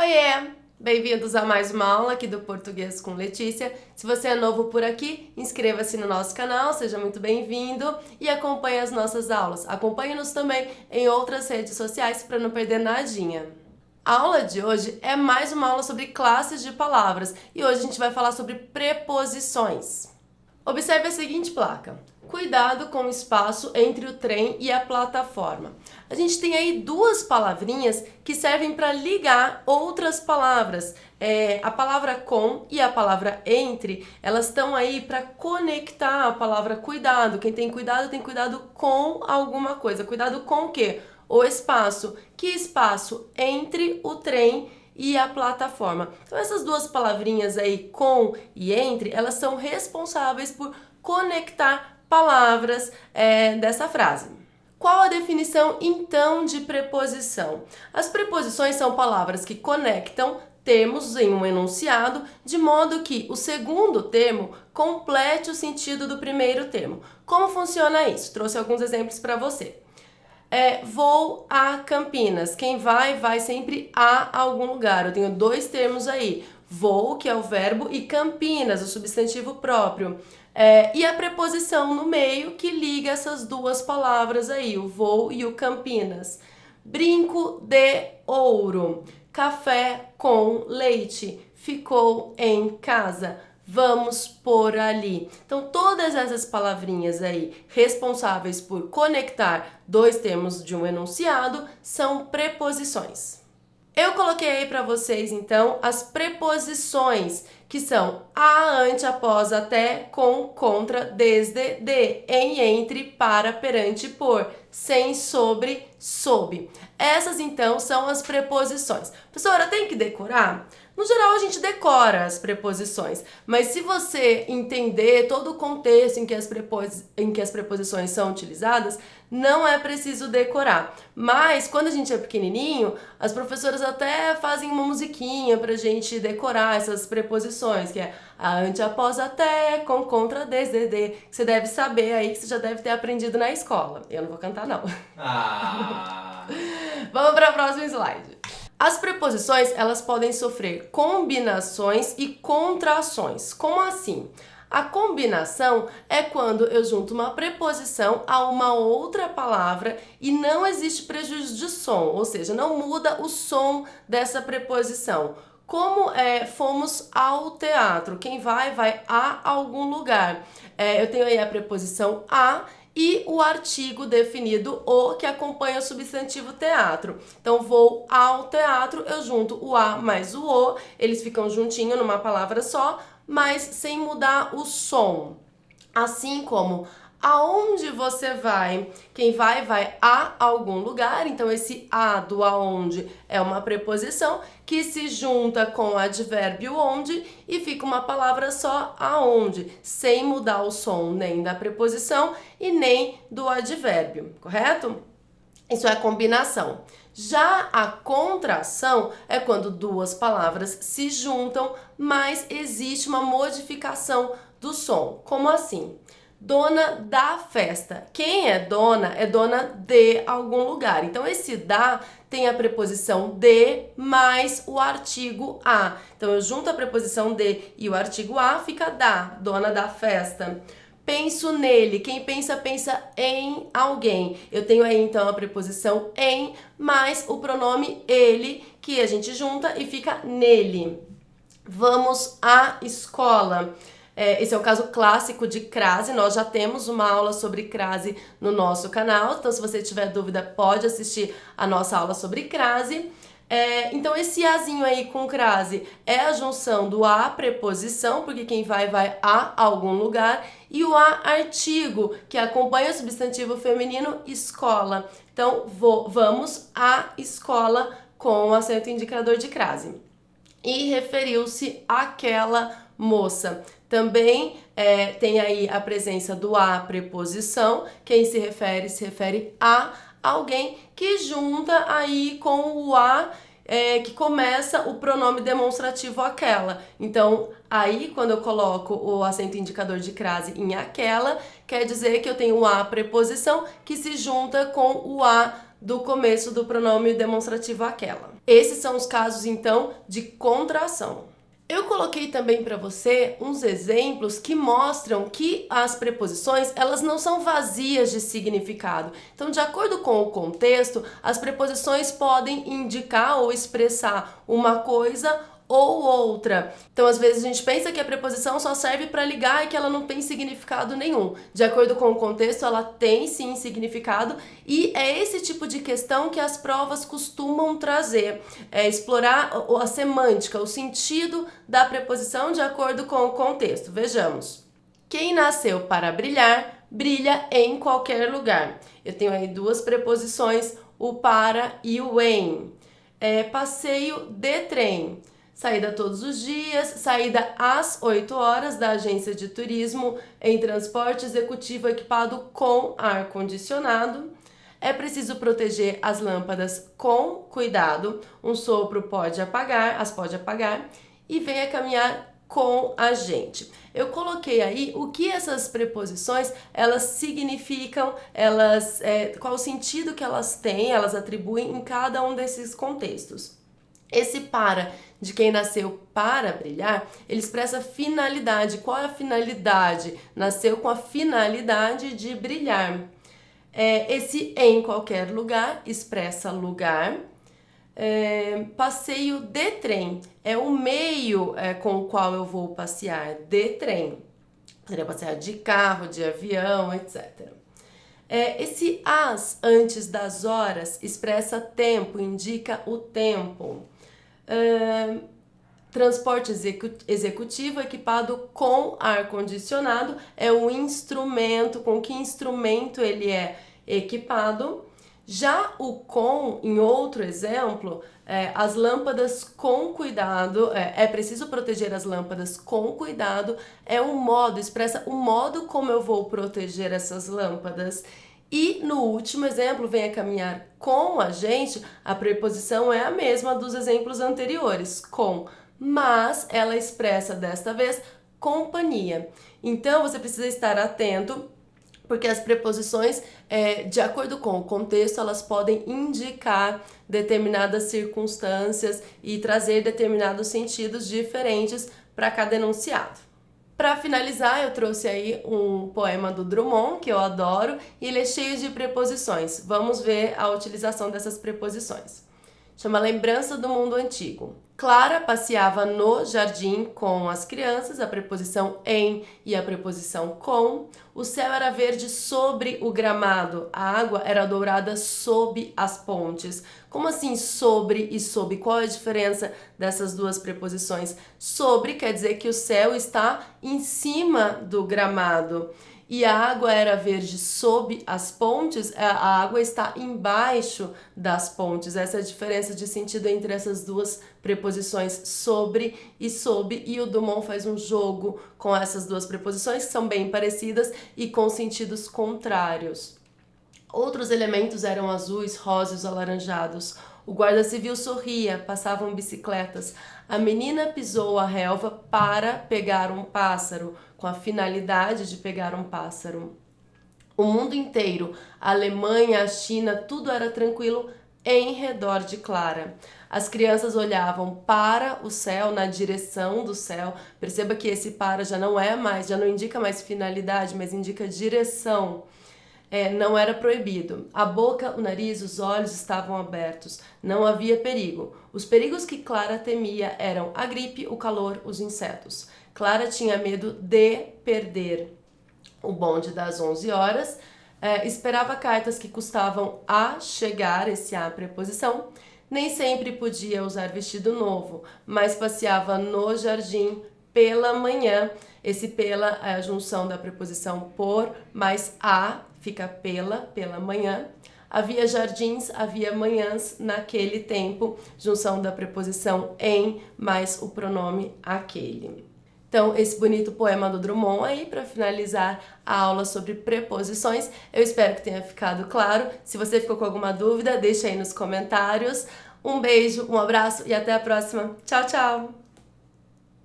Oiê! Bem-vindos a mais uma aula aqui do Português com Letícia. Se você é novo por aqui, inscreva-se no nosso canal, seja muito bem-vindo e acompanhe as nossas aulas. Acompanhe-nos também em outras redes sociais para não perder nadinha. A aula de hoje é mais uma aula sobre classes de palavras e hoje a gente vai falar sobre preposições. Observe a seguinte placa. Cuidado com o espaço entre o trem e a plataforma. A gente tem aí duas palavrinhas que servem para ligar outras palavras. A palavra com e a palavra entre, elas estão aí para conectar a palavra cuidado. Quem tem cuidado com alguma coisa. Cuidado com o quê? O espaço. Que espaço? Entre o trem e a plataforma. Então essas duas palavrinhas aí, com e entre, elas são responsáveis por conectar palavras dessa frase. Qual a definição então de preposição? As preposições são palavras que conectam termos em um enunciado de modo que o segundo termo complete o sentido do primeiro termo. Como funciona isso? Trouxe alguns exemplos para você. Vou a Campinas. Quem vai sempre a algum lugar. Eu tenho dois termos aí. Vou, que é o verbo, e Campinas, o substantivo próprio. E a preposição no meio que liga essas duas palavras aí, o vou e o Campinas. Brinco de ouro. Café com leite. Ficou em casa. Vamos por ali. Então, todas essas palavrinhas aí responsáveis por conectar dois termos de um enunciado são preposições. Eu coloquei aí para vocês, então, as preposições, que são a, ante, após, até, com, contra, desde, de, em, entre, para, perante, por, sem, sobre, sob. Essas, então, são as preposições. Professora, tem que decorar? No geral, a gente decora as preposições, mas se você entender todo o contexto em que as preposições são utilizadas, não é preciso decorar. Mas, quando a gente é pequenininho, as professoras até fazem uma musiquinha pra gente decorar essas preposições, que é a, ante, após, até, com, contra, desde, de, que você deve saber aí, que você já deve ter aprendido na escola. Eu não vou cantar, não. Vamos para o próximo slide. As preposições, elas podem sofrer combinações e contrações. Como assim? A combinação é quando eu junto uma preposição a uma outra palavra e não existe prejuízo de som, ou seja, não muda o som dessa preposição. Como fomos ao teatro, quem vai a algum lugar. Eu tenho aí a preposição a e o artigo definido o, que acompanha o substantivo teatro. Então, vou ao teatro, eu junto o a mais o o, eles ficam juntinho numa palavra só, mas sem mudar o som. Assim como aonde você vai? Quem vai a algum lugar, então esse a do aonde é uma preposição que se junta com o advérbio onde e fica uma palavra só aonde, sem mudar o som nem da preposição e nem do advérbio, correto? Isso é combinação. Já a contração é quando duas palavras se juntam, mas existe uma modificação do som. Como assim? Dona da festa. Quem é dona de algum lugar. Então, esse da tem a preposição de mais o artigo a. Então, eu junto a preposição de e o artigo a, fica da, dona da festa. Penso nele. Quem pensa em alguém. Eu tenho aí, então, a preposição em mais o pronome ele, que a gente junta e fica nele. Vamos à escola. Esse é o caso clássico de crase, nós já temos uma aula sobre crase no nosso canal, então se você tiver dúvida pode assistir a nossa aula sobre crase. Então esse azinho aí com crase é a junção do a preposição, porque quem vai a algum lugar, e o a artigo, que acompanha o substantivo feminino escola. Então vamos à escola com o acento indicador de crase. E referiu-se àquela moça. Também tem aí a presença do a preposição, quem se refere a alguém que junta aí com o a que começa o pronome demonstrativo aquela. Então, aí quando eu coloco o acento indicador de crase em aquela, quer dizer que eu tenho a preposição que se junta com o a do começo do pronome demonstrativo aquela. Esses são os casos, então, de contração. Eu coloquei também para você uns exemplos que mostram que as preposições, elas não são vazias de significado. Então, de acordo com o contexto, as preposições podem indicar ou expressar uma coisa ou outra. Então, às vezes a gente pensa que a preposição só serve para ligar e que ela não tem significado nenhum. De acordo com o contexto, ela tem sim significado e é esse tipo de questão que as provas costumam trazer. Explorar a semântica, o sentido da preposição de acordo com o contexto. Vejamos. Quem nasceu para brilhar, brilha em qualquer lugar. Eu tenho aí duas preposições, o para e o em. Passeio de trem. Saída todos os dias, saída às 8 horas da agência de turismo em transporte executivo equipado com ar-condicionado. É preciso proteger as lâmpadas com cuidado. Um sopro pode apagar, as pode apagar. E venha caminhar com a gente. Eu coloquei aí o que essas preposições, elas significam, qual o sentido que elas têm, elas atribuem em cada um desses contextos. Esse para, de quem nasceu para brilhar, ele expressa finalidade. Qual é a finalidade? Nasceu com a finalidade de brilhar. Esse em qualquer lugar expressa lugar. Passeio de trem é o meio com o qual eu vou passear, de trem. Poderia passear de carro, de avião, etc. Esse as antes das horas expressa tempo, indica o tempo. Transporte executivo equipado com ar-condicionado é um instrumento. Com que instrumento ele é equipado? Já o com, em outro exemplo, as lâmpadas com cuidado, é preciso proteger as lâmpadas com cuidado, é um modo, expressa o modo como eu vou proteger essas lâmpadas. E no último exemplo, venha caminhar com a gente, a preposição é a mesma dos exemplos anteriores, com, mas ela expressa desta vez companhia. Então você precisa estar atento, porque as preposições, de acordo com o contexto, elas podem indicar determinadas circunstâncias e trazer determinados sentidos diferentes para cada enunciado. Para finalizar, eu trouxe aí um poema do Drummond, que eu adoro, e ele é cheio de preposições. Vamos ver a utilização dessas preposições. Chama Lembrança do Mundo Antigo. Clara passeava no jardim com as crianças, a preposição em e a preposição com. O céu era verde sobre o gramado, a água era dourada sob as pontes. Como assim sobre e sob? Qual é a diferença dessas duas preposições? Sobre quer dizer que o céu está em cima do gramado. E a água era verde sob as pontes, a água está embaixo das pontes. Essa é a diferença de sentido entre essas duas preposições, sobre e sob, e o Drummond faz um jogo com essas duas preposições, que são bem parecidas e com sentidos contrários. Outros elementos eram azuis, rosas, alaranjados. O guarda civil sorria, passavam bicicletas. A menina pisou a relva para pegar um pássaro, com a finalidade de pegar um pássaro. O mundo inteiro, a Alemanha, a China, tudo era tranquilo em redor de Clara. As crianças olhavam para o céu, na direção do céu. Perceba que esse para já não indica mais finalidade, mas indica direção. Não era proibido. A boca, o nariz, os olhos estavam abertos. Não havia perigo. Os perigos que Clara temia eram a gripe, o calor, os insetos. Clara tinha medo de perder o bonde das 11 horas. Esperava cartas que custavam a chegar, esse a preposição. Nem sempre podia usar vestido novo, mas passeava no jardim pela manhã. Esse pela é a junção da preposição por mais a, fica pela manhã. Havia jardins, havia manhãs naquele tempo, junção da preposição em mais o pronome aquele. Então, esse bonito poema do Drummond aí para finalizar a aula sobre preposições. Eu espero que tenha ficado claro. Se você ficou com alguma dúvida, deixa aí nos comentários. Um beijo, um abraço e até a próxima. Tchau, tchau!